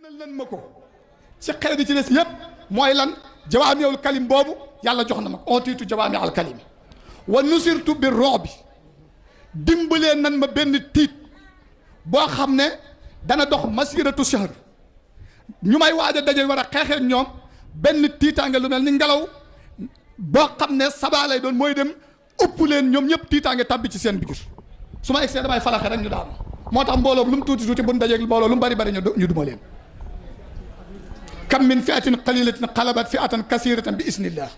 nal nan ma ko ci xeet yi ci des yëpp mooy lan jawaamiul kalim boobu yàlla jox na ma ko ontiitu jawaami al kalim wa nusirtu bi roobi dimbalee nan ma benn tiit boo xam ne dana dox masiratu shahr ñu may waaj a daje war a xeexee ñoom benn tiitaange lu mel ni ngelaw boo xam ne sabaa lay doon mooy dem ëpp leen ñoom ñëpp tiitaange tabbi ci seen biir su ma egsee damay falaxe rek ñu daanu moo tax mbooloo lu mu tuuti tuuti bu ñu dajeeg mbooloo lu mu bari bari ñu duma leen kam min fi'atin qalilatin qalabat fi'atan kasiratan bi isnillah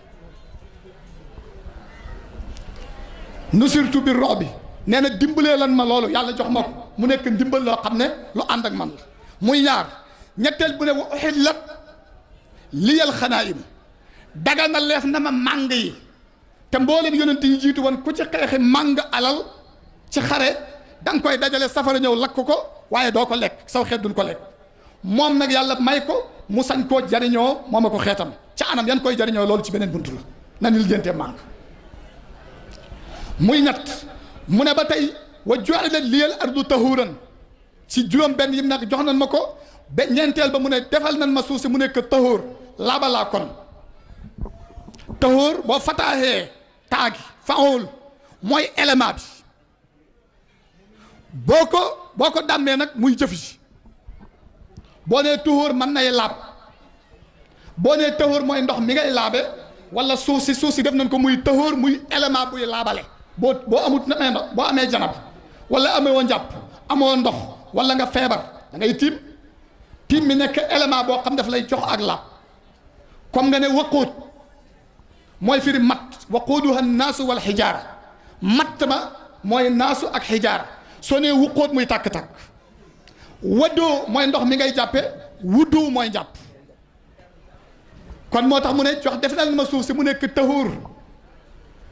nusirtu bi robi nee na dimbalee lan ma loolu yàlla jox ma ko mu nekk ndimbal loo xam ne lu ànd ak man la muy ñaar ñetteel bu ne wa uhillat liyal xanaa'im daga na leef na ma màng yi te mboolem yonent yi jiitu woon ku ci xeexi màng alal ci xare da nga koy dajale safara ñëw lakk ko waaye doo ko lekk saw xeet duñ ko lekk moom nag yàlla may ko mu sañ koo jariñoo moom a ko xeetam ca anam yan koy jariñoo loolu ci beneen buntu la na ni lijjantee màng muy ñett mu ne ba tey wa ju'ila liyal ardu tahuuran ci juróom benn yim nag jox nañ ma ko ba ñeenteel ba mu ne defal nañ ma suuf si mu nekk tahuur laabalaa kon tahuur boo fataaxee taagi faul mooy élément bi boo ko dàmmee nag muy jëf ji boo nee tahuur mën nay laab boo nee tahuur mooy ndox mi ngay laabe wala suuf si def nañ ko muy tahuur muy élément buy laabale boo amut na ndox boo amee janab wala amee woo njàpp amoo ndox wala nga feebar da ngay tiim mi nekk élément boo xam daf lay jox ak laab comme nga ne waquut mooy firi matt waquuduha naasu wal xijaara matt ma mooy naasu ak xijaara soo nee wuqóot muy tàkk-tàkk waddoo mooy ndox mi ngay jàppe wuddu mooy njàpp kon moo tax mu ne jox def na ma suuf si mu nekk tahuur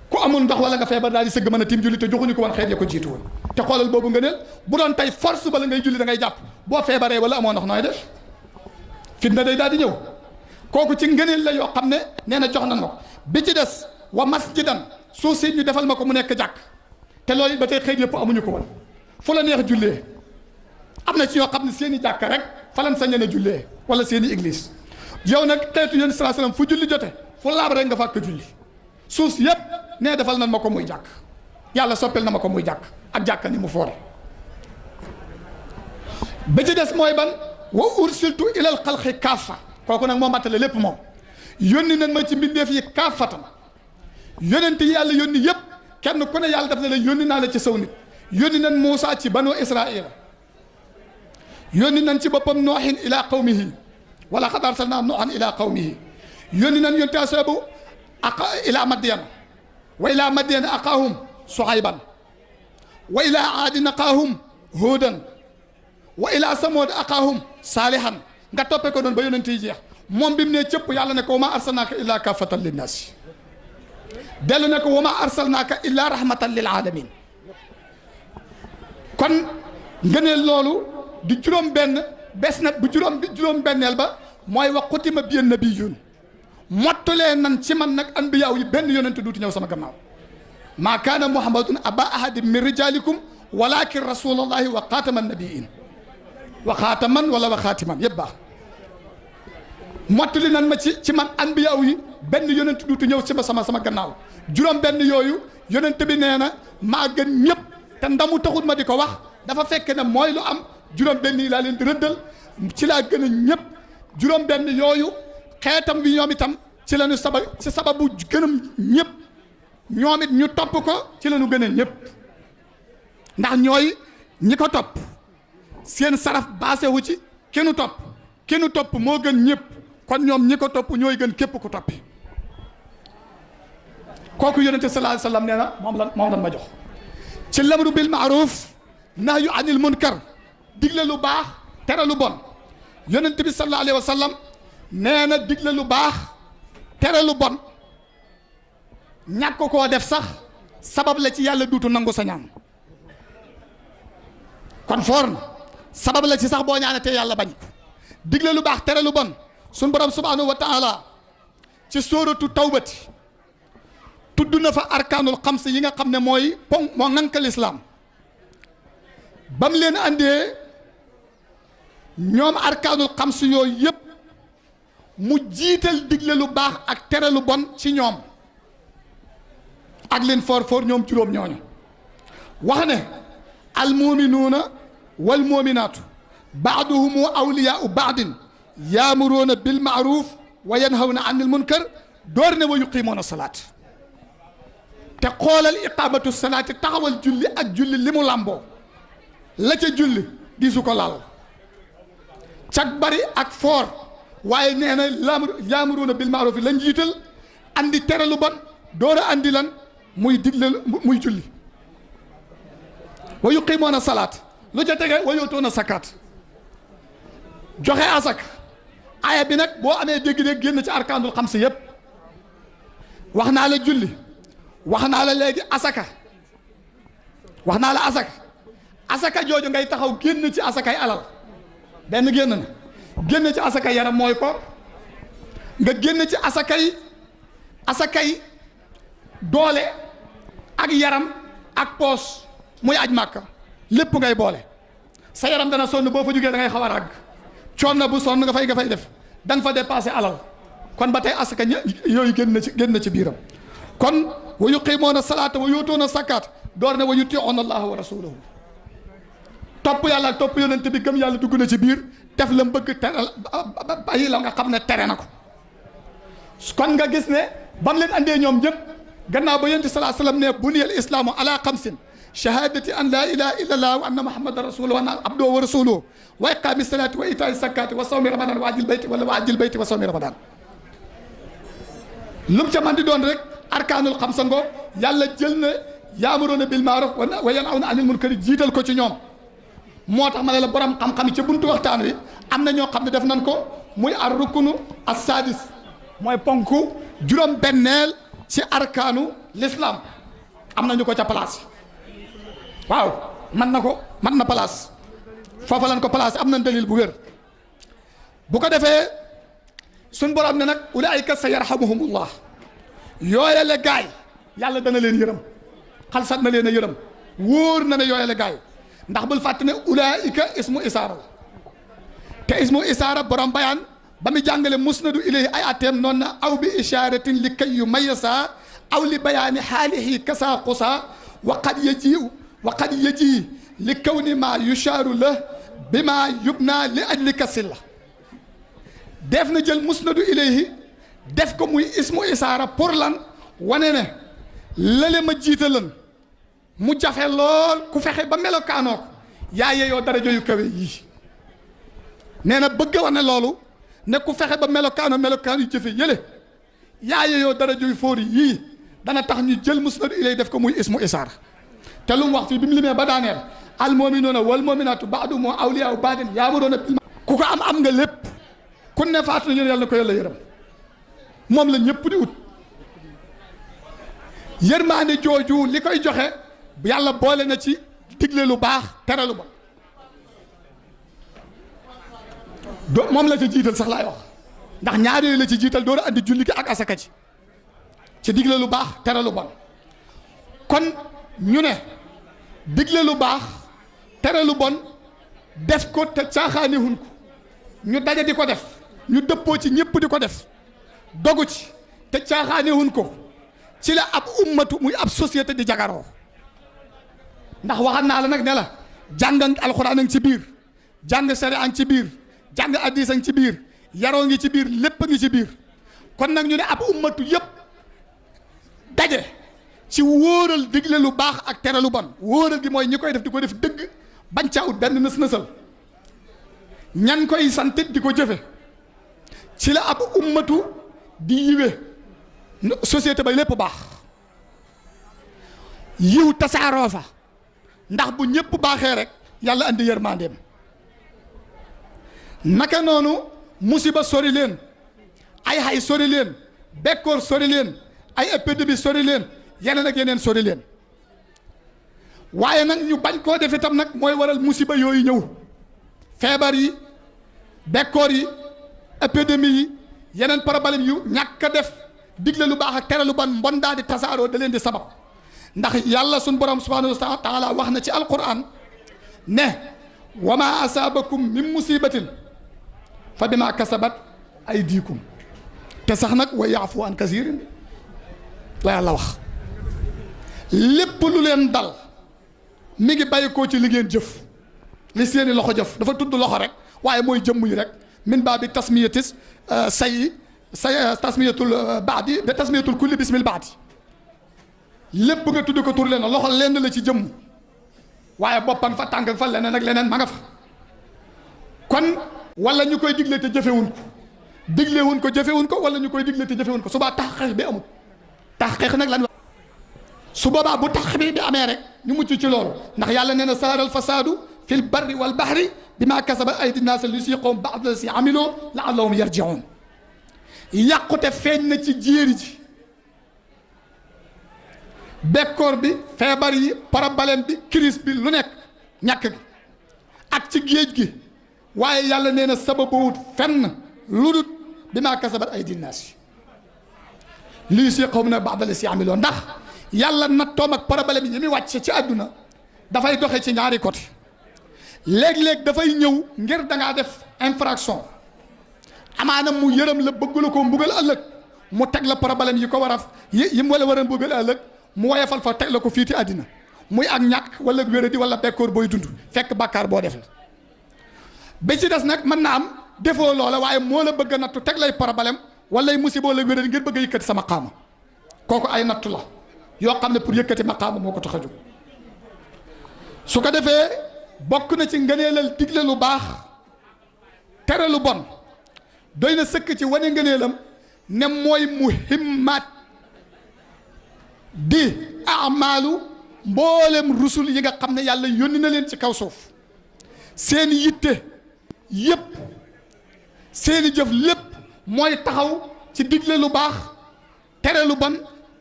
ku amul ndox wala nga feebar daal di sëgg mën a tiim julli te joxuñu ko woon xeet ya ko jiitu woon te xoolal boobu nga neel bu doon tey force bala ngay julli da ngay jàpp boo feebaree wala amoo ndox nooy def fitna day daal di ñëw kooku ci ngëneel la yoo xam ne nee na jox nañ ma ko bi ci des wa masjidan suuf si ñu defal ma ko mu nekk jàkk te loolu ba tey xeet yëpp amuñu ko woon fu la neex jullee am na ci ñoo xam ne seen i jàkk rek falan sañ a jullee wala seen i église yow nag xeetu yéen sallallahu alayhi wasallam fu julli jote fu laab rek nga fàkk julli suuf si yëpp nee defal nañ ma ko muy jàkk yàlla soppel na ma ko muy jàkk ak jàkk ni mu foore ba ci des mooy ban wa ursiltu ilal xalqi kaafa kooku nag moo mattale lépp moom yónni nañ ma ci mbindeef yi kaafatan yónent yi yàlla yónni yëpp kenn ku ne yàlla daf ne la yónni naa la ci saw nit yónni nañ Muusa ci banu Israila yónni nañ ci boppam nooxin ila qawmihi wala xad arsalnaa nooxan ila qawmihi yónni nañ yonte Shuaybu ila Madyan wa ila Madyan aqaahum Shuayban wa ila aadin aqaahum Huudan wa ila Samuud aqaahum Saalihan nga toppee ko doon ba yonent yi jeex moom bi mu ne cëpp yàlla ne ko wa maa arsalnaaka illaa kaafatan linnaasi dellu ne ko wa maa arsalnaaka illaa rahmatan lil aalamiin kon ngëneel loolu di juróom benn bes na bu juróom benneel ba mooy wa xutima bi nabiyyuun mottulee nan ci man nag anbiyaaw yi benn yonent duuti ñëw sama gannaaw maa kaana muhammadun aba ahadin min rijaalikum walakin rasulallahi wa xaataman nabiyin wa xaataman wala wa xaatiman yëpp baax mottali nan ma ci man anbiyaaw yi benn yonent duuti ñëw ci sama gannaaw juróom benn yooyu yonent bi nee na maa gën ñëpp te ndamu taxut ma di ko wax dafa fekk ne mooy lu am juróom benn yi laa leen di rëddal ci laa gën a ñëpp juróom benn yooyu xeetam bi ñoom itam ci lañu ci sababu gënam ñëpp ñoom it ñu topp ko ci lañu gën a ñëpp ndax ñooy ñi ko topp seen saraf baase wu ci kennu topp moo gën ñëpp kon ñoom ñi ko topp ñooy gën képp ku toppi kooku yonente sallallahu alayhi wasallam nee na moom lan ma jox ci lamru bil ma'ruf nahyu anil munkar digle lu baax tere lu bon yonent bi sallallahu alayhi wasallam nee na digle lu baax tere lu bon ñàkk koo def sax sabab la ci yàlla duutu nangu sa ñaan kon foor na sabab la ci sax boo ñaanatee yàlla bañ ko digle lu baax tere lu bon suñ borom subhanahu wa taala ci sóoratu tawbati tudd na fa arkaanul xams yi nga xam ne mooy moo ŋànk lislaam ba mu leen andee ñoom arkaanul xams yooyu yëpp mu jiital digle lu baax ak tere lu bon ci ñoom ak leen for ñoom juróom ñooñu wax ne almuminuuna walmuminaatu baaduhumu awliyaau baadin yaamuruuna bilmaaruf wa yanhawna anil munkar door ne wa yuqimuuna salaat te xoolal iqaamatu salaati taxawal julli ak julli li mu làmboo la ca julli di su ko laal cag bari ak foor waaye nee na yaamuruuna bilmaaruf lañ jiital andi tere lu bon door a andi lan muy digle muy julli wa yuqimuuna salaat lu ca tege wa yutuuna sakaat joxe asak aaya bi nag boo amee dégg-dégg génn ci arkaanul xamsi yëpp wax naa la julli wax naa la léegi asaka wax naa la asaka jooju ngay taxaw génn ci asakay alal benn génn na génn ci asakay yaram mooy ko nga génn ci asakay doole ak yaram ak poos muy aj màkka lépp ngay boole sa yaram dana sonn boo fa jógee da ngay xaw a ràgg coono bu sonn nga fay def da nga fa dépassé alal kon ba tey asaka yooyu génn na ci biiram kon wa yuqimuuna salaata wa yuutuuna sakaat door ne wa yutiuuna allaha wa rasulahu topp yàlla ak topp yonent bi gëm yàlla dugg na ci biir def la mbëgg teral bàyyi la nga xam ne tere na ko kon nga gis ne bam leen andee ñoom ñëpp gannaaw ba yonent salaa sallam ne buniyal islaamu ala xamsin shahadati an la ilaha illa allah wa anna muhammadan rasulullah wa anna abduhu wa rasuluhu wa iqaami salaati wa itaai zakati wa sawmi ramadan wa ajil bayti wala wa ajil bayti wa sawmi ramadan lu mu ca man di doon rek arkaanul xamsa ngoo yàlla jël na yaamuruuna bil maaruf wa yanhawna anil munkari jiital ko ci ñoom moo tax ma ne la borom xam-xam yi ca buntu waxtaan wi am na ñoo xam ne def nañ ko muy ar rukunu as sadis mooy ponku juróom benneel ci arkaanu l'islam am nañu ko ca place waaw man na place foofa lañ ko place am na dalil bu wér bu ko defee suñ borom ne nag ulaayika sa yarhamuhumullah yooyale gaay yàlla dana leen yërëm xalsat na leen a yërëm wóor na ne yooyale gaay ndax bul fàtte ne ulaayika ismu isaara la te ismu isaara borom bayaan ba mu jàngale musnadu ilayhi ay atteem noonu na aw bi isharatin li kay yu mayasa aw li bayaani xaalihi kasa xusa wa qad yaji li kawni ma yushaaru la bi ma yubna li ajli kasil la def na jël musnadu ilayhi def ko muy ismu isaara pour lan wane ne lale ma jiitalan mu jafe lool ku fexe ba melokaanoo ko yaa yeyoo daraja yu kawe yii nee na bëgg wane loolu ne ku fexe ba melokaan yu jëfe yële yaa yeyoo daraja yu fóori yii dana tax ñu jël musnadu ilayhi def ko muy ismu isaara te lu mu wax fii bi mu limee ba daaneel al muminuuna wal muminaatu baaduhum awliyaau baadin yaamuruuna bil ku ko am nga lépp kun ne faatu na ñu yàlla na ko yàlla yërëm moom la ñëpp di ut yërmaande jooju li koy joxe yàlla boole na ci digle lu baax tere lu bon moom la ci jiital sax laay wax ndax ñaar yooyu la ci jiital door a andi julli gi ak asaka ci digle lu baax tere lu bon kon ñu ne digle lu baax tere lu bon def ko te caaxaane hun ko ñu daje di ko def ñu dëppoo ci ñëpp di ko def dogu ci te caaxaane hun ko ci la ab ummatu muy ab société di jagaroo ndax waxat naa la nag ne la jàng alxuraan a ngi ci biir jàng sariya a ngi ci biir jàng hadiis a ngi ci biir yaroo ngi ci biir lépp a ngi ci biir kon nag ñu ne ab ummatu yëpp daje ci wóoral digle lu baax ak tere lu bon wóoral gi mooy ñi koy def di ko def dëgg bañ caa ut benn nës-nësal ñan koy santit di ko jëfe ci la ab ummatu di yiwe société ba lépp baax yiw tasaaroo fa ndax bu ñëpp baaxee rek yàlla andi yërmandeem naka noonu musiba sori leen ay xay sori leen bekkoor sori leen ay épidémie sori leen yeneen ak yeneen sori leen waaye nag ñu bañ koo def itam nag mooy waral musiba yooyu ñëw feebar yi bekkoor yi épidémie yi yeneen problème yu ñàkk a def digle lu baax ak tere lu bon mbon daal di tasaaroo da leen di sabab ndax yàlla suñ borom subhanahu wa taala wax na ci alquran ne wa ma asaabakum min musibatin fa bima kasabat aydikum te sax nag wa yaafu an kasirin la yàlla wax lépp lu leen dal mi ngi bàyyi koo ci li ngeen jëf li seeni loxo jëf dafa tudd loxo rek waaye mooy jëmm yi rek min baa bi tasmiyatis tasmiyatul baadi de tasmiyatul kulli bismil baadi lépp nga tudd ko tur leen loxo lenn la ci jëmm waaye boppam fa tànk fa leneen ak leneen ma nga fa kon wala ñu koy digle te jëfewuñ ko diglewuñ ko jëfewuñ ko wala ñu koy digle te jëfewuñ ko subaa taxqiq bi amul taxqiq nag lan wax su boobaa bu taxqiq bi amee rek ñu mucc ci loolu ndax yàlla nee na saaral fasaadu fil barri wal bahri bima kasabat aydi naas liyuziqahum ba'da llazi amiloo la'allahum yarji'un yàqute feeñ na ci jéeri ji bekkoor bi feebar yi problème bi crise bi lu nekk ñàkk gi ak ci géej gi waaye yàlla nee na sababawut fenn lu dul bima kasabat aydi naas liyuziqahum ba'da llazi amiloo ndax yàlla nattoom ak problème yi muy wàcc ci àdduna dafay doxe ci ñaari côté léeg-léeg dafay ñëw ngir dangaa def infraction amaana mu yërëm la bëgg la ko mbugal ëllëg mu teg la problème yi ko war a yi mu wala war a mbugal ëllëg mu woyefal fa teg la ko fii ci àddina muy ak ñàkk wala wéradi wala bekkoor booy dund fekk bàkkaar boo def la ba ci des nag mën na am defoo loola waaye moo la bëgg a nattu teg lay problème wala musiba wala wéradi ngir bëgg a yëkkati sa maqaama kooku ay nattu la yoo xam ne pour yëkkati maqaama moo ko tax a jóg su ko defee bokk na ci ngëneelal digle lu baax tere lu bon doy na sëkk ci wane ngëneelam ne mooy muhimmaat di amaalu mboolem rusul yi nga xam ne yàlla yónni na leen ci kaw suuf seen yitte yépp seeni jëf lépp mooy taxaw ci digle lu baax tere lu bon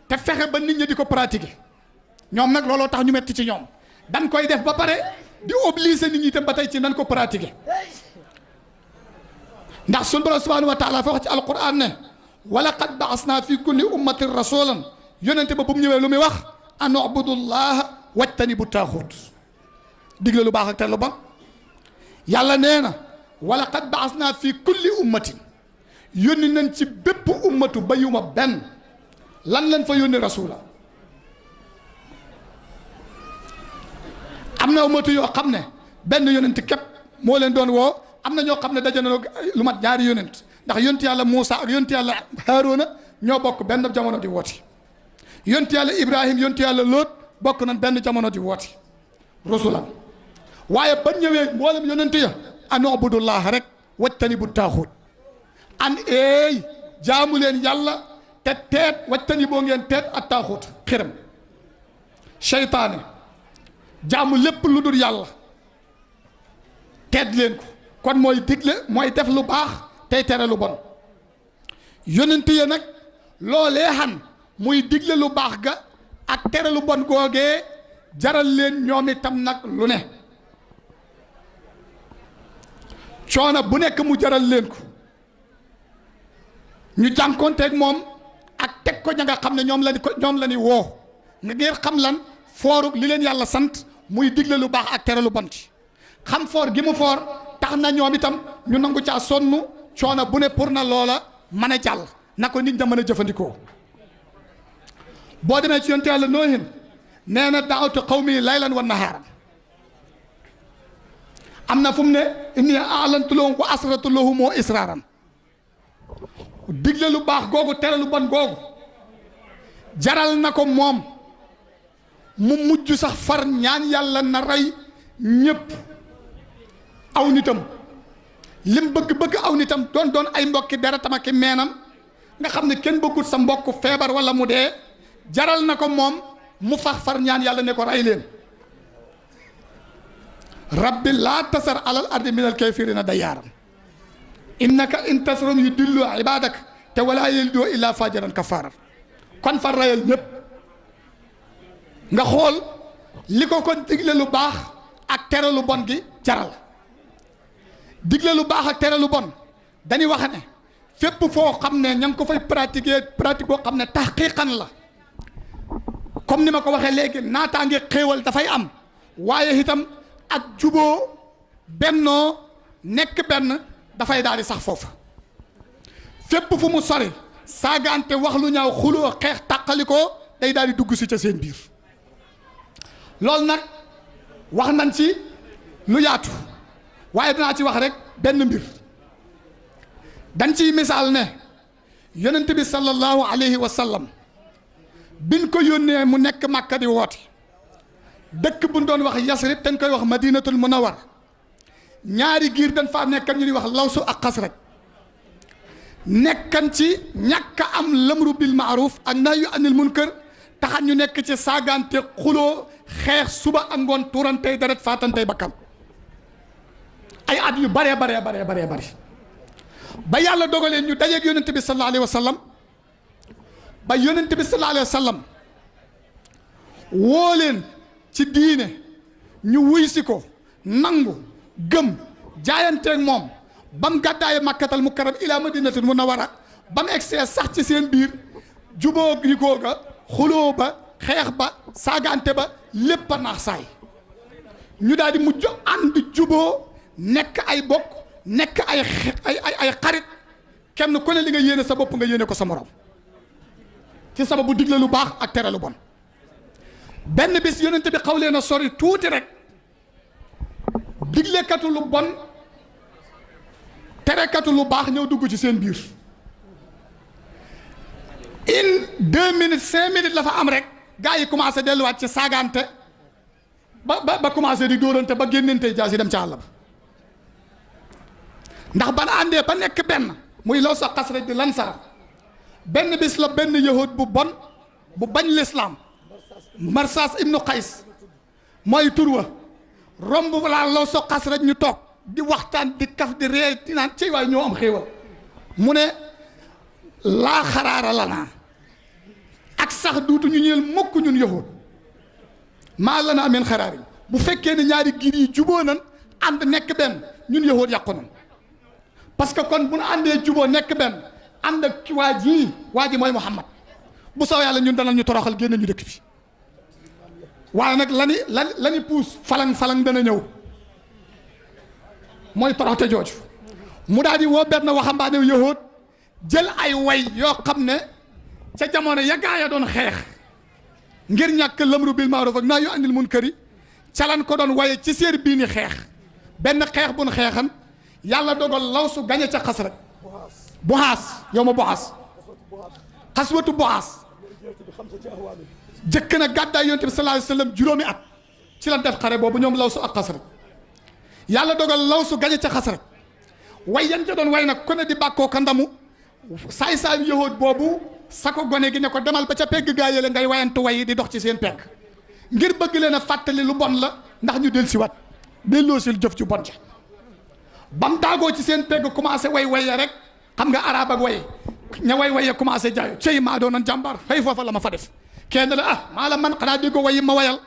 te fexe ba nit ñi di ko pratiquer ñoom nag looloo tax ñu metti ci ñoom dañ koy def ba pare di obliger nit ñi itam ba tey ci nan ko pratiquer ndax sunu borom subhanahu wa taala fa wax ci alquran ne wa laqad ba'asna fi kulli ummatin rasulan yonente ba bu mu ñëwee lu muy wax an ubudullaha wajtanibu taaxut digle lu baax ak tere lu bon yàlla nee na wa laqad ba'asna fi kulli ummatin yónni nañ ci bépp ummatu bayuma benn lan leen fa yónni rasula am na ummatu yoo xam ne benn yonent képp moo leen doon woo am na ñoo xam ne daje na lu mat ñaari yonent ndax yonent yàlla Muusa ak yonent yàlla Haaruna ñoo bokk benn jamono di woote yonent yàlla Ibrahim yonent yàlla Lóot bokk nañ benn jamono di woote rasulan waaye ba ñëwee mboolem yonent ya an ubudullah rek wajtanibu taaxut an eey jaamu leen yàlla te teet wajtani boo ngeen teet ak taaxut xiram seytaane jaamu lépp lu dul yàlla teet leen ko kon mooy digle mooy def lu baax tey tere lu bon yonent ya nag loolee xan muy digle lu baax ga ak tere lu bon googee jaral leen ñoom itam nag lu ne coono bu nekk mu jaral leen ko ñu jànkoonteeg moom ak teg ko ña nga xam ne ñoom la ni woo nga ngir xam lan fooruk li leen yàlla sant muy digle lu baax ak tere lu bon ci xam foor gi mu foor tax na ñoom itam ñu nangu caa sonn coono bu ne pour na loola mën a jàll na ko nit ña mën a jëfandikoo boo demee ci yonte yàlla noohin nee na daawtu qawmi laylan wa nahaaran am na fu mu ne inni a'lantu lahum wa asrartu lahum moo israaran digle lu baax googu tere lu bon googu jaral na ko moom mu mujj sax far ñaan yàlla na rey ñépp aw nitam lim bëgg aw nitam doon ay mbokki deretam ak meenam nga xam ne kenn bëggut sa mbokk feebar wala mu dee jaral na ko moom mu far ñaan yàlla ne ko rey leen rabbi laa tasar alal ardi minal kaafiriina dayyaaran innaka in tasrum yudillu ibadak te wala yalidu illa fajiran kafaran kon far reyal ñépp nga xool li ko kon digle lu baax ak tere lu bon gi jaral digle lu baax ak tere lu bon dañuy wax ne fépp foo xam ne ña ngi ko fay pratique boo xam ne taxqiqan la comme ni ma ko waxee léegi naataange xéewal dafay am waaye itam ak juboo bennoo nekk benn dafay daal di sax foofu fépp fu mu sori saagante wax lu ñaaw xuloo xeex tàqalikoo day daal di dugg si ca seen biir loolu nag wax nañ ci lu yaatu waaye danaa ci wax rek benn mbir dañ ciy misaal ne yonent bi sallallahu alayhi wa sallam biñ ko yónnee mu nekk Màkka di woote dëkk bu ñu doon wax Yasrib dañ koy wax Madinatul Munawwar ñaari giir dañ faa nekkan ñu di wax Lawsu ak Xasraj nekkan ci ñàkk a am lamru bil maaruf ak nahyu anil munkar taxat ñu nekk ci saagante xuloo xeex suba ak ngoon tuurantey deret faatantey bakkan ay at yu bare ba yàlla dogalee ñu dajeeg yonent bi sallallahu alayhi wa sallam ba yonent bi sallallahu alayhi wa sallam woo leen ci diine ñu wuy si ko nangu gëm jaayanteeg moom ba mu gàddaaye Makkatal Mukarram ila Madinatul Munawwara ba mu egsee sax ci seen biir juboo rikoo ga xuloo ba xeex ba saagante ba lépp a naax saay ñu daal di mujj ànd juboo nekk ay bokk nekk ay xarit kenn ku ne li nga yéene sa bopp nga yéene ko sa morom ci sababu digle lu baax ak tere lu bon benn bis yonent bi xaw leen a sori tuuti rek diglekatu lu bon terekatu lu baax ñëw dugg ci seen biir une 2 minutes 5 minutes la fa am rek gaa yi commencé delluwaat ci saagante ba commencé di dóorante ba génnante jaas yi dem ca àll ba ndax ban àndee ba nekk benn muy law sa xas rek di Ansaar benn bis la benn yahud bu bon bu bañ lislaam Marsaas ibnu Qays mooy tur wa romb laa law sa xas rek ñu toog di waxtaan di kaf di ree di naan cey waay ñoo am xéewal mu ne laa xaraara la naa ak sax duutu ñu ñeel mukk ñun yahud maa la naa ameen xaraar yi bu fekkee ne ñaari giir yi juboo nan ànd nekk benn ñun yahud yàqu nan parce que kon bu nu àndee juboo nekk benn ànd ak waa ji mooy Muhammad bu saw yàlla ñun danañ ñu toroxal génne ñu dëkk bi waaye nag lani puus falang dana ñëw mooy toroxte jooju mu daal di woo benn waxambaane yahud jël ay way yoo xam ne ca jamono ya gaa ya doon xeex ngir ñàkk lamru bil maaruf ak nahyu anil munkari ca lan ko doon waye ci séer bii ni xeex benn xeex bu nu xeexan yàlla dogal Lawsu gañe ca xas rek Buhaas yow ma Buhaas xaswatu Buhaas jëkk na gàddaay yonent bi sallallahu alayhi wa sallam juróomi at ci lan def xare boobu ñoom Lawsu ak xas rek yàlla dogal Lawsu gañe ca xas rek way yan ca doon way nag ku ne di bàkkoo ka ndamu saay-saay yahud boobu sa ko gone gi ne ko demal ba ca pegg gaa yële ngay wayantu way di dox ci seen pegg ngir bëgg leen a fàttali lu bon la ndax ñu del si wat delloo si jëf ci bon ca bam daagoo ci seen pegg commencé way rek xam nga arab ak way ña way commencé jaayu cey maa doonoon jàmbaar fay foofa la ma fa def kenn la maa la man xanaa déggoo wayi ma wayal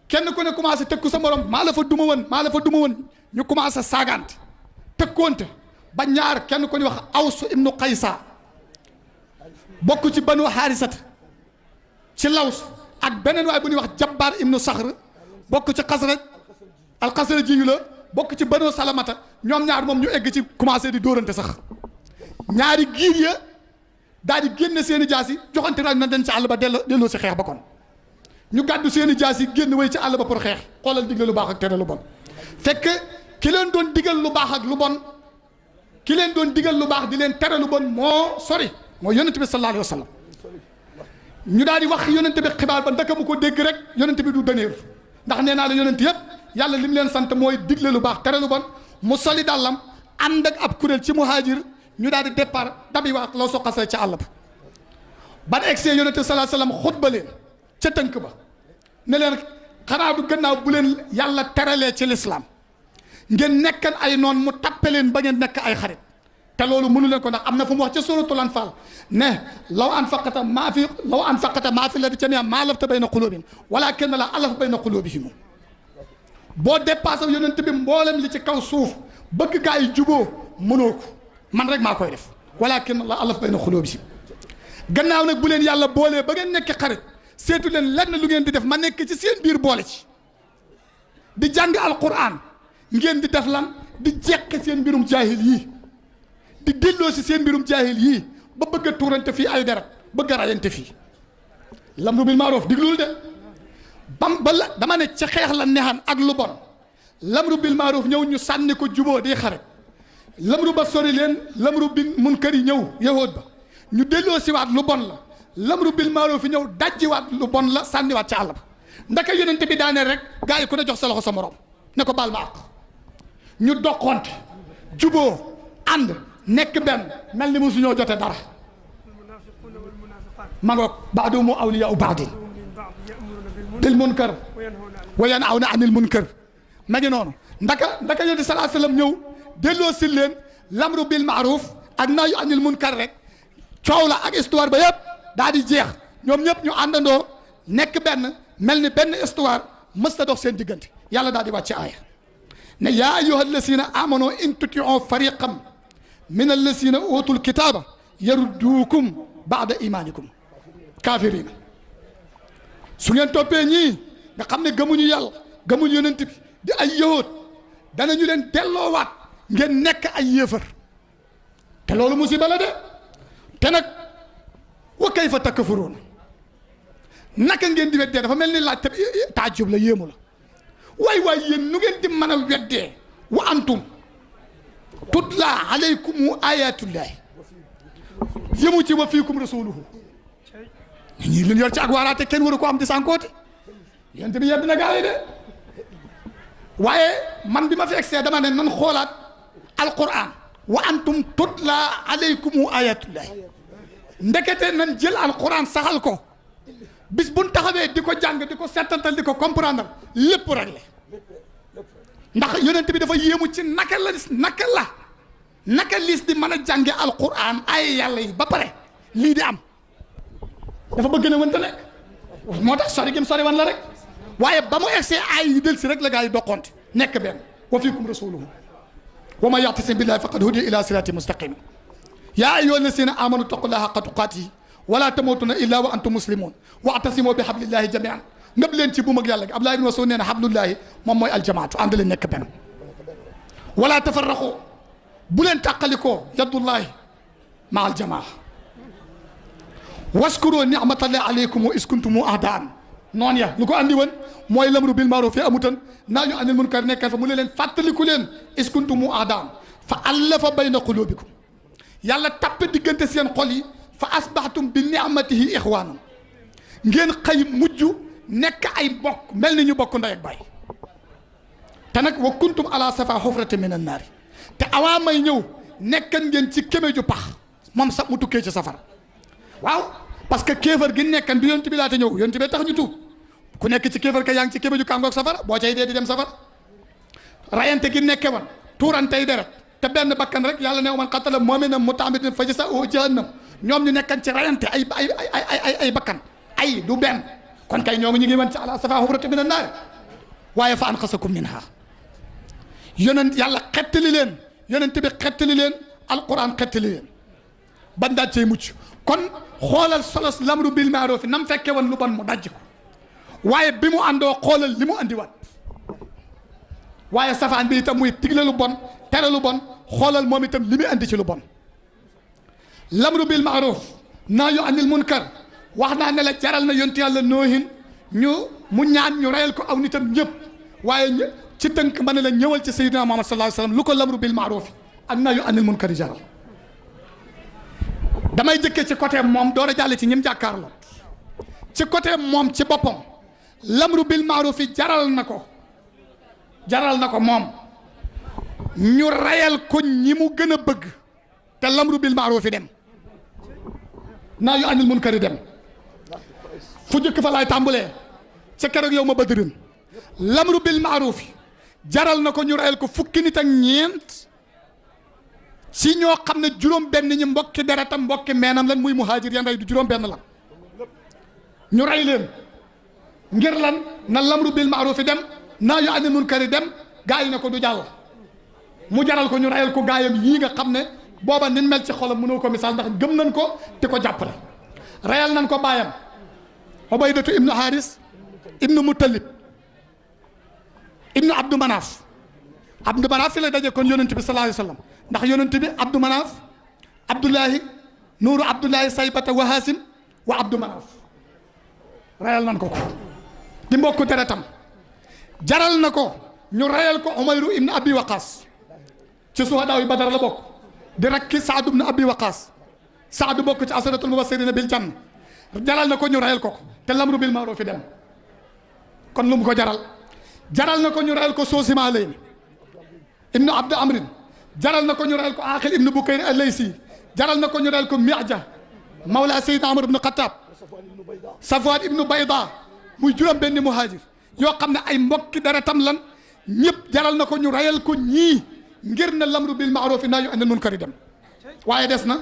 kenn ku ne commencé tëkku sa morom maa la fa duma woon ñu commencé saagante tëkkoonte ba ñaar kenn ku ñu wax Awsu ibnu Qaysa bokk ci banu Haarisata ci Laws ak beneen waay bu ñuy wax Jabbaar ibnu Saxr bokk ci Xasraj al-Xasraj ji la bokk ci banu Salamata ñoom ñaar moom ñu egg ci commencé di dóorante sax ñaari giir ya daal di génne seen i jaas yi joxante raaj na den ci àll ba delloo si xeex ba kon ñu gàddu seen i jaas yi génn way ci àll ba pour xeex xoolal digle lu baax ak tere lu bon fekk ki leen doon digal lu baax ak lu bon ki leen doon digal lu baax di leen tere lu bon moo sori mooy yonent bi sallallahu alayhi wa sallam ñu daal di wax yonent bi xibaar ba ndaka mu ko dégg rek yonent bi du dëneer ndax nee naa la yonent yëpp yàlla li mu leen sant mooy digle lu baax tere lu bon mu soli dàllam ànd ak ab kuréel ci muhaajir ñu daal di départ dabi wax loo soqasee ca àll ba ban egsee yonent bi sallallahu alayhi wa sallam xutba leen ca tënk ba ne leen xanaa du gannaaw bu leen yàlla teralee ci lislaam ngeen nekkan ay noon mu tappe leen ba ngeen nekk ay xarit te loolu mënu leen ko ndax am na fu mu wax ca suratul anfal ne law anfaqata maa fi la di jamii'an maa allafta bayna quluubihim walaakinna llaaha allafa bayna quluubihim boo dépassé yonent bi mboolem li ci kaw suuf bëgg gaa yi juboo mënoo ko man rek maa koy def walaakinna llaaha allafa bayna quluubihim gannaaw nag bu leen yàlla boolee ba ngeen nekk xarit seetu leen lenn lu ngeen di def ma nekk ci seen biir boole ci di jàng alquran ngeen di def lan di jeqe seen mbirum jaahil yii di delloo si seen mbirum jaahil yii ba bëgg a tuurante fii ay deret bëgg a rayante fii lamru bil maaruf diglul de bam ba la dama ne ca xeex la neexan ak lu bon lamru bil maaruf ñëw ñu sànni ko juboo di xare lamru ba sori leen lamru bil munkar yi ñëw yahood ba ñu delloo si waat lu bon la lamru bil maaruf yi ñëw dajjiwaat lu bon la sànniwaat ca àll ba ndaka yonente bi daaneel rek gaa yi ku ne jox sa loxo sa morom ne ko baal ma àq ñu doqonte juboo ànd nekk benn mel ni musu ñoo jote dara ma ngoog baaduhumu awliyaau baadin bil munkar wa yanhawna anil munkar ma ngi noonu ndaka yonente salaa sallam ñëw delloo si leen lamru bil maaruf ak nahyu anil munkar rek coow la ak histoire ba yëpp daa di jeex ñoom ñëpp ñu àndandoo nekk benn mel ni benn histoire mës ta dox seen diggante yàlla daal di wàcce aaya ne yaa ayyuha allasina amanu in tutiu fariqan min allasina utul kitaba yarudduukum baada imanikum kaafirina su ngeen toppee ñii nga xam ne gëmuñu yàlla gëmuñu yonent bi di ay yahud danañu leen delloowaat ngeen nekk ay yéefar te loolu musiba la de te nag wa kayfa takfuruun naka ngeen di weddee dafa mel ni laaj taajub la yéemu la waay yéen nu ngeen di mën a weddee wa antum tutla alaykum ayatullahi yëmu ci wa fiikum rasuluhu ñii leen yor ci ak waaraate kenn waru ko am di sànkoote yéen bi yedd na gaa yi de waaye man bi ma fi egsee dama ne nan xoolaat alquran wa antum tutla alaykum ayatullahi ndekete nan jël alquran saxal ko bis buñ taxawee di ko jàng di ko settantal di ko comprendre lépp réglé ndax yonent bi dafa yéemu ci naka liis di mën a jànge alquran ay yàlla yi ba pare lii di am dafa bëgg na wante nekk moo tax sori gim sori wan la rek waaye ba mu egsee ay yi del si rek la gaa yi doqonte nekk benn wa fiikum rasuluhu wa man ya'tasim billahi faqad hudiya ila sirati mustaqim yaa ayyuha alladhina amanu taqullaha haqqa tuqatihi wala tamutunna illa wa antum muslimun wa'tasimu bi hablillahi jami'an ngëb leen ci buum ak yàlla gi Abdullah ibn Mas'ud nee na hablullahi moom mooy aljamaatu ànd leen nekk benn wala tafarraqu bu leen tàqalikoo yadullahi ma aljamaa waskuru ni'matallahi alaykum wa is kuntum a'daan noon ya lu ko andi woon mooy lamru bil ma'ruf fi amutan nahyu anil munkar nekkal fa mu ne leen fàttaliku leen is kuntum a'daan fa allafa bayna qulubikum yàlla tappe diggante seen xol yi fa asbaxtum bi ni'matihi ixwaanan ngeen xëy mujj nekk ay bokk mel ni ñu bokk ndey ak baay te nag wa kuntum ala safa xufrati min an naari te awaa may ñëw nekkan ngeen ci kéme ju pax moom sax mu tukkee ci safara waaw parce que kéefar gi nekkan bi yonent bi laata ñëw yonent bi tax ñu tuub ku nekk ci kéefar ka yaa ngi ci kéme ju kàngoog safara boo cay dee di dem safara rayante gi nekke woon tuurantey deret te benn bakkan rek yàlla ne man qatala mu'minan muta'ammidan fa jazaa'uhu jahannam ñoom ñu nekkan ci rayante ay bakkan ay du benn kon kay ñoo ngi ñu ngi wan ci ala safa hufrati min an-naar waaye fa anqasakum minha yonent yàlla xettali leen yonent bi xettali leen alquran xettali leen ban daaj cay mucc kon xoolal solos lamru bil ma'ruf nam fekke woon lu bon mu dajj ko waaye bi mu àndoo xoolal li mu andiwaat waaye safaan bi itam muy digle lu bon tere lu bon xoolal moom itam li muy andi ci lu bon lamru bil ma'ruf nahyu anil munkar wax naa ne la jaral na yonti yàlla noohin mu ñaan ñu reyal ko aw nitam ñëpp waaye ci tënk ma ne la ñëwal ci sayyidina Muhammad sallallahu alayhi wasallam lu ko lamru bil ma'ruf ak nahyu anil munkar jaral damay jëkkee ci côté moom door a jàll ci ñim jàkkaarloo ci côté moom ci boppam lamru bil ma'ruf jaral na ko moom ñu reyal ko ñi mu gën a bëgg te lamru bil ma'ruf dem nahyu anil munkar dem fu jëkk fa laay tàmbalee ca keroog yow ma badrin lamru bil ma'ruf jaral na ko ñu reyal ko fukki nit ak ñeent ci ñoo xam ne juróom benn ñi mbokki deretam mbokki meenam lan muy muhaajir yan rey du juróom benn la ñu rey leen ngir lan na lamru bil ma'ruf dem nahyu anil munkar dem gaa yi ne ko du jàll mu jaral ko ñu reyal ko gaayam yii nga xam ne booba nin mel ci xolam mënoo ko misaal ndax gëm nañ ko te ko jàppale reyal nañ ko baayam Ubaydatu ibnu Haris ibnu Muttalib ibnu Abdu Manaf Abdou Manaf fi la daje kon yonent bi sallallahu alayhi wa sallam ndax yonent bi Abdou Manaf Abdullahi nuuru Abdullahi Saybata wa Haasim wa Abdou Manaf rayal nan ko di mbokku deretam jaral na ko ñu rayal ko Umayru ibn Abi Waqaas ci suhadaa yi Badar la bokk di rakki Saad ibn Abi Waqaas Saad bokk ci asaratul mubassirina bil janna jaral na ko ñu rayal ko te lamru bil ma'ruf fi dem kon lu mu ko jaral na ko ñu rayal ko Soosima Layni ibnu Abd Amrin jaral na ko ñu rayal ko Aqil ibnu Bukayr al-Laysi jaral na ko ñu rayal ko Mi'ja mawla Sayyidina Umar ibn Khattab Safwan ibnu Bayda muy juróom benn muhaajir yoo xam ne ay mbokki deretam lan ñëpp jaral na ko ñu rayal ko ñii ngir na lamru bil ma'ruf nahyu anil munkar dem waaye des na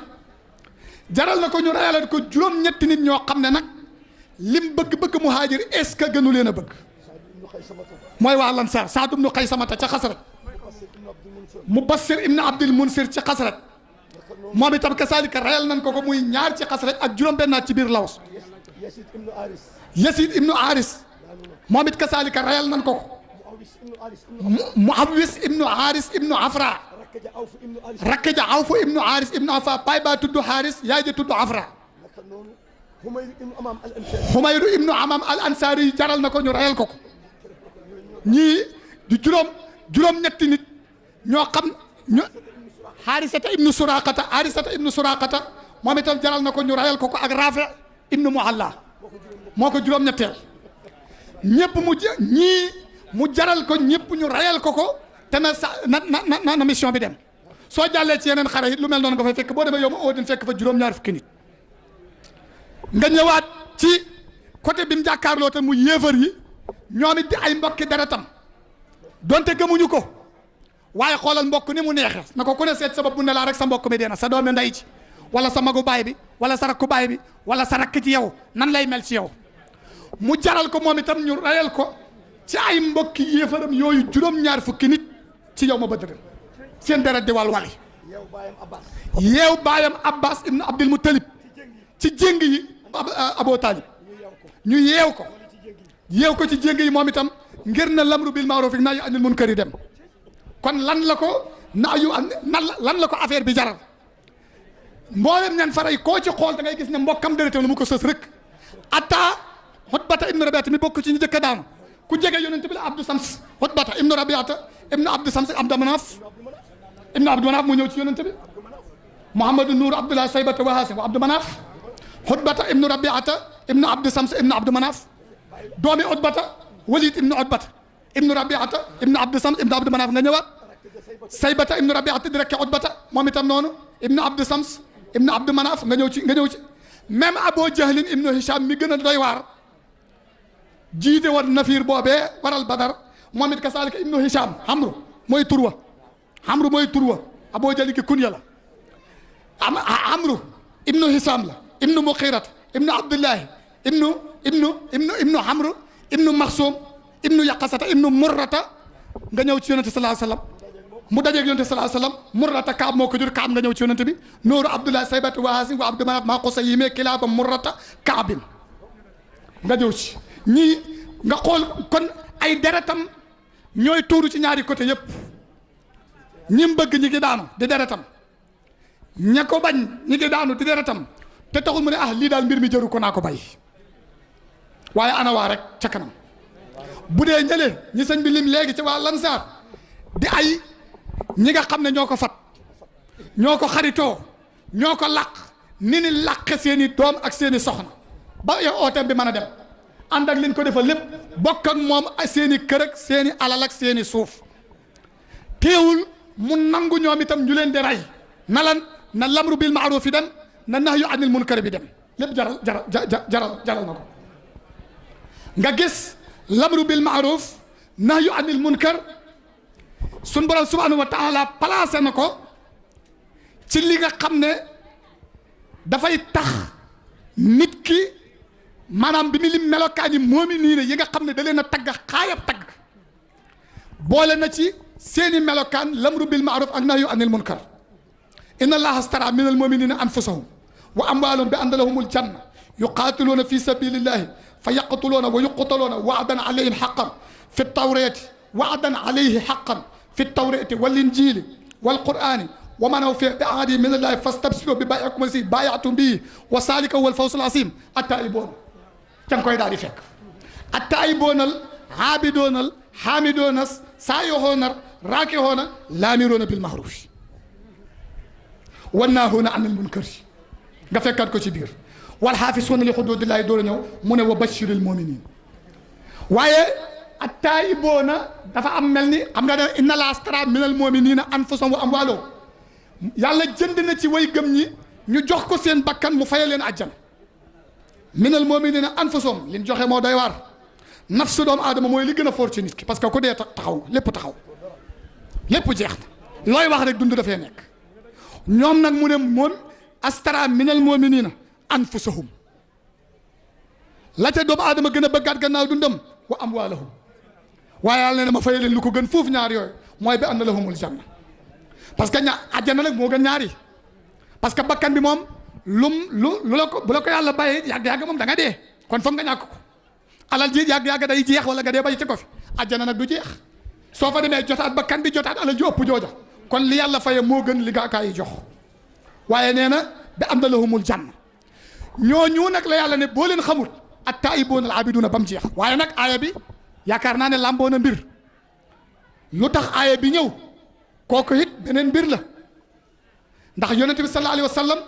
jaral na ko ñu rayal ko juróom-ñetti nit ñoo xam ne nag lim bëgg-bëgg muhaajir est-ce que gënu leen a bëgg mooy waa Lansaar Saad ibnu Xaysamata ca Xasraj Mubassir ibnu Abdil Munsir ci Xasraj moom itam kasaalika rayal nañ ko muy ñaar ci Xasraj ak juróom-bennaat ci biir Laws Yasid ibnu Aris moom it kasaalika rayal nañ ko Muawis ibnu Haris ibnu Afra rakk ja Awf ibnu Haris ibnu Afra baay baa tudd Haris yaay ja tudd Afra Humayru ibnu Amam al Ansari jaral na ko ñu rayal ko ñii di juróom-ñetti nit ñoo xam ñu Harisata ibnu Suraqata moom itam jaral na ko ñu rayal ko ak Rafi ibnu Muhalla moo ko juróom-ñetteel ñëpp mu jaral ko ñëpp ñu rayal ko te na mission bi dem soo jàllee ci yeneen xare yi lu mel noonu nga fay fekk boo demee yow ma Odin fekk fa juróom-ñaar fukki nit nga ñëwaat ci côté bi mu jàkkaarloo te mu yéefar yi ñoom it di ay mbokki deretam donte gëmuñu ko waaye xoolal mbokk ni mu neexee na ko ku ne seet sa bopp bu ne laa rek sa mbokk mi dee na sa doomi ndey ci wala sa magu baay bi wala sa rakku baay bi wala sa rakk ci yow nan lay mel ci yow mu jaral ko moom itam ñu rayal ko ci ay mbokki yéefaram yooyu juróom-ñaar fukki nit ci yow ma Badr seen deret di wal-wali yeew baayam Abbas ibn Abdul Muttalib ci jéng yi Abu Talib ñu yeew ko ci jéng yi moom itam ngir na lamru bil ma'ruf nahyu anil munkar dem kon lan la ko lan la ko affaire bi jaral mboolem ñan faray koo ci xool da ngay gis ne mbokkam deretam la mu ko sës rek atta Utbata ibnu Rabiata mi bokk ci ñu jëkk daanu ku jege yonent bi la Abdou Sams Utbata ibnu Rabiata ibnu Abdou Sams Abdou Manaf ibnu Abdou Manaf mu ñëw ci yonent bi Muhammadu Nuur Abdullah Saybata wa Hasim wa Abdou Manaf Utbata ibnu Rabiata ibnu Abdou Sams ibnu Abdou Manaf doomi Utbata Walid ibnu Utbata ibnu Rabiata ibnu Abdou Sams ibnu Abdou Manaf nga ñëwaat Saybata ibnu Rabiata di rekk Utbata moom itam noonu ibnu Abdou Sams ibnu Abdou Manaf nga ñëw ci même Abu Jahlin ibnu Hisham mi gën a doy waar jiite woon nafiir boobee waral Badar moom it kasaalika ibnu Hisham Amru mooy turwa Abu Jahl ki kunya la Amru ibnu Hisham la ibnu Muqirat ibnu Abdullahi ibnu Amru ibnu Maxsum ibnu Yaqasata ibnu Murrata nga ñëw ci yonente sallallahu alayhi wasallam mu dajeeg yonente sallallahu alayhi wasallam Murrata Kaab moo ko jur Kaab nga ñëw ci yonente bi nooru Abdullahi Saybata wa Hasim wa Abdou Manaf maa ko sa yimee kilaaba Murrata Kaabin nga ñëw ci ñii nga xool kon ay deretam ñooy tuuru ci ñaari côté yëpp ñim bëgg ñi ngi daanu di deretam ña ko bañ ñi ngi daanu di deretam te taxul mu ne lii daal mbir mi jëru ko naa ko bay waaye ana waa rek ca kanam bu dee ñële ñi sëñ bi lim léegi ci waa Lansaar di ay ñi nga xam ne ñoo ko fat ñoo ko xaritoo ñoo ko làq ni làqe seeni doom ak seeni soxna ba yow ooteem bi mën a dem ànd ak liñ ko defal lépp bokk ak moom ak seeni kër ak seeni alal ak seeni suuf teewul mu nangu ñoom itam ñu leen di rey na lamru bil ma'ruf fi dem na nahyu anil munkar bi dem lépp jaral na ko nga gis lamru bil ma'ruf nahyu anil munkar sun borom subhanahu wa taala placé na ko ci li nga xam ne dafay tax nit ki maanaam bi mu lim melokaani mu'miniina yi nga xam ne da leen a tagg xaayab tagg boole na ci seeni melokaan lamru bil ma'ruf ak nahyu anil munkar inna allaha astara min al mu'minina anfusahum wa amwaalahum bi anna lahumul janna yuqaatiluuna fi sabilillahi fa yaqtuluuna wa yuqtaluuna wa'dan alayhim haqqan fi tawrati wa'dan alayhi haqqan fi tawrati wal injili wal qur'ani wa man awfa bi ahdi min allahi fastabsiru bi bai'ikum allati bay'atum bihi wa zalika huwa al fawzul azim atta'ibuun ca nga koy daal di fekk atta'ibuunal aabidoonal xaamidoonas saayixoonar raakihoona laamiroona bil mahruuf wannaahuuna anil munkari nga fekkaat ko ci biir wal xaafisuuna li xuduudillaahi door a ñëw mu ne wa bashiril mu'miniin waaye attaa'ibuuna dafa am mel ni xam nga ne inna llaaha ashtaraa minal mu'miniina anfusahum wa amwaalahum yàlla jënd na ci way gëm ñi ñu jox ko seen bakkan mu fayal leen àjjana minal mu'miniina anfusahum liñ joxe moo doy waar nafsu doomu aadama mooy li gën a foor ci nit ki parce que ku dee taxaw lépp taxaw lépp jeex na looy wax rek dund dafay nekk ñoom nag mu ne moom astara minal mu'minina anfusahum la ca doomu aadama gën a bëggaat gannaaw dundam wa amwaalahum waaye yàlla ne ma fay leen lu ko gën foofu ñaar yooyu mooy bi anna lahumul janna parce que àjjana nag moo gën ñaari parce que bakkan bi moom lu la ko bu la ko yàlla bàyyee yàgg-yàgg moom da nga dee kon foog nga ñàkk ko alal ji yàgg-yàgg day jeex wala nga dee bay ci ko fi àjjana nag du jeex soo fa demee jotaat bakkan bi jotaat alal ji ëpp jooja kon li yàlla faye moo gën li gaa yi jox waaye nee na bi am na lahumul janna ñooñu nag la yàlla ne boo leen xamul at-taa'ibuuna al-aabiduuna ba mu jeex waaye nag aaya bi yaakaar naa ne làmboo na mbir lu tax aaya bi ñëw kooku it beneen mbir la ndax yonente bi sallallahu alayhi wa sallam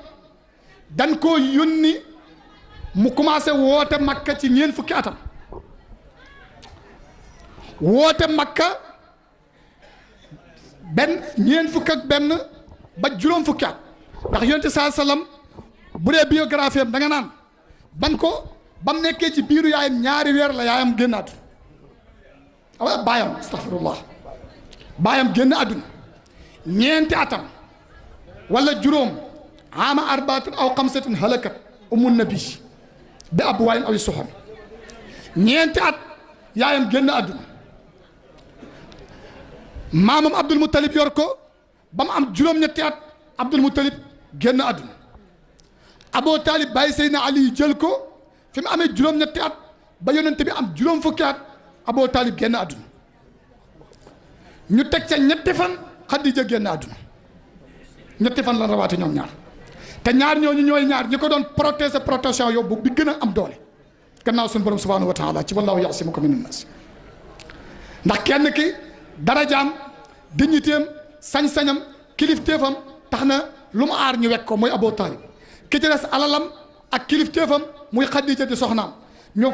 dan koo yónni mu commencé woote makka ci ñeent fukki atam woote makka benn ñeent fukk ak benn ba juróom fukki at ndax yonente saa sallam bu dee biographie am da nga naan ban ko ba mu nekkee ci biiru yaayam ñaari weer la yaayam génn àdduna awa baayam astaghfirullah baayam génn àdduna ñeenti atam wala juróom ama arbaatin aw xamsatin halakat umu nabi bi ab waayin aw soxam ñeenti at yaayam génn àdduna maamam Abdul Muttalib yor ko ba mu am juróom-ñetti at Abdul Muttalib génn àdduna Aboo Taalib bàyyi Seydina Ali jël ko fi mu amee juróom-ñetti at ba yonente bi am juróom fukki at Aboo Taalib génn àdduna ñu teg ca ñetti fan Xadija génn àdduna ñetti fan la rawaate ñoom ñaar te ñaar ñooñu ñooy ñaar ñi ko doon protéger protection yóbbu bi gën a am doole gannaaw suñu borom subhanahu wa taala ci wallaahu ya'simuka minan naas ndax kenn ki darajaam dignitéem sañ-sañam kilifteefam tax na lu mu aar ñu wekk ko muy Aboo Taalib ki ci des alalam ak kilifteefam muy Xadija di soxnaam ñoo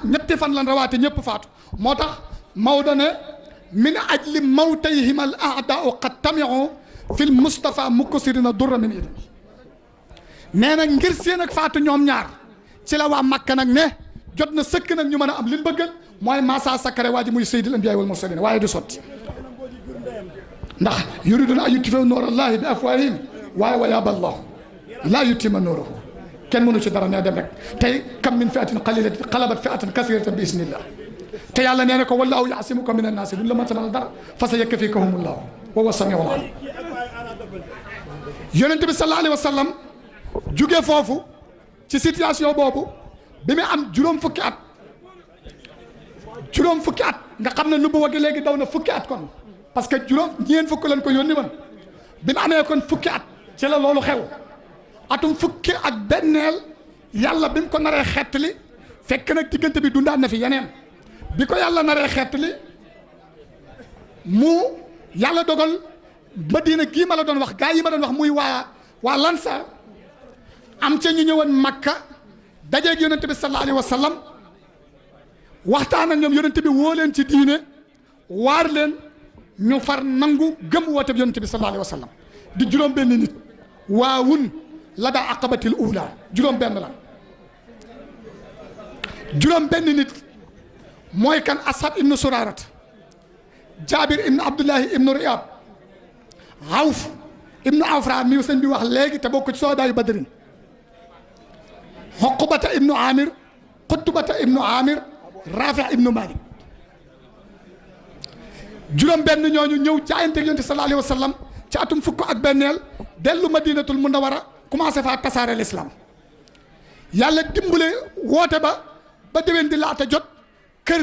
ñetti fan lan rawaate ñëpp faatu moo tax Maodo ne min ajli mawtayhim al a'daa'u qad tami'u fil Mustafa muksirina durra min idami nee na ngir seen ak faatu ñoom ñaar ci la waa Makka nag ne jot na sëkk nag ñu mën a am li ñu bëgg mooy masa sakare waa ji muy sayyidul anbiyaa wal mursalin waaye du sotti ndax yuriduna an yutfi'u nuurallahi bi afwaahihim waaye wa yaaba Allahu laa yutimma nuurahu kenn mënu ci dara nee dem rek tey kam min fi'atin qalilatin qalabat fi'atan kasiratan bi isnillah te yàlla nee na ko wallaahu ya'simuka mina naasi duñ la mën a dara fa sayakfikahumullahu wa huwa samii'ul aliim yonent bi sallallahu alayhi wa sallam jóge foofu ci situation boobu bi mu am juróom fukki at nga xam ne nubuwa gi léegi daw na fukki at kon parce que ñeent fukk lañ ko yónni man bi mu amee kon fukki at ci la loolu xew atum fukki ak benneel yàlla bi mu ko naree xettali fekk nag diggante bi dundaan na fi yeneen bi ko yàlla naree xettali mu yàlla dogal Madina gii ma la doon wax gaa yi ma doon wax muy waa Lansaar am ca ñu ñëwoon Makka dajeeg yonente bi sallallahu alayhi wa sallam waxtaan ak ñoom yonente bi woo leen ci diine waar leen ñu far nangu gëm woote bi yonente bi sallallahu alayhi wa sallam di juróom benn nit waawun la daa aqabatil ula juróom benn la juróom benn nit mooy kan Asad ibnu Suraarat Jaabir ibnu Abdullahi ibnu Riyaab Awf ibnu Awfra mi sëñ bi wax léegi te bokk ci soodaayu Badrin Uqbata ibnu Amir Qutbata ibnu Amir Rafi ibnu Malik juróom benn ñooñu ñëw jaayante yonent sallallahu alayhi wa sallam ci atum fukk ak benneel dellu Madinatul Munawwara commencé faa tasaare l'islam yàlla dimbale woote ba déwén di laata jot kër